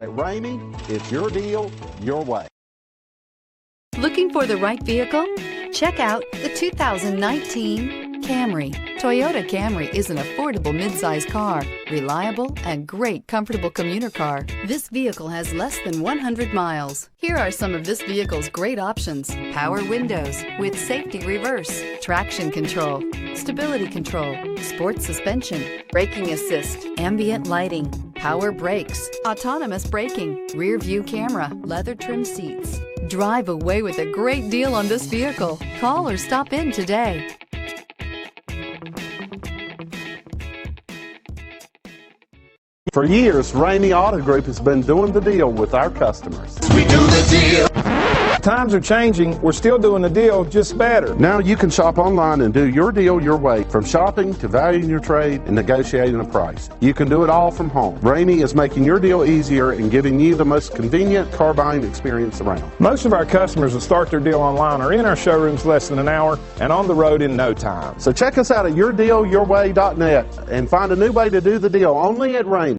At Ramey, it's your deal, your way. Looking for the right vehicle? Check out the 2019 Camry. Toyota Camry is an affordable midsize car, reliable and great comfortable commuter car. This vehicle has less than 100 miles. Here are some of this vehicle's great options: power windows with safety reverse, traction control, stability control, sports suspension, braking assist, ambient lighting, power brakes, autonomous braking, rear view camera, leather trim seats. Drive away with a great deal on this vehicle. Call or stop in today. For years, Ramey Auto Group has been doing the deal with our customers. We do the deal. Times are changing. We're still doing the deal, just better. Now you can shop online and do your deal your way, from shopping to valuing your trade and negotiating a price. You can do it all from home. Ramey is making your deal easier and giving you the most convenient car buying experience around. Most of our customers that start their deal online are in our showrooms less than an hour and on the road in no time. So check us out at yourdealyourway.net and find a new way to do the deal only at Ramey.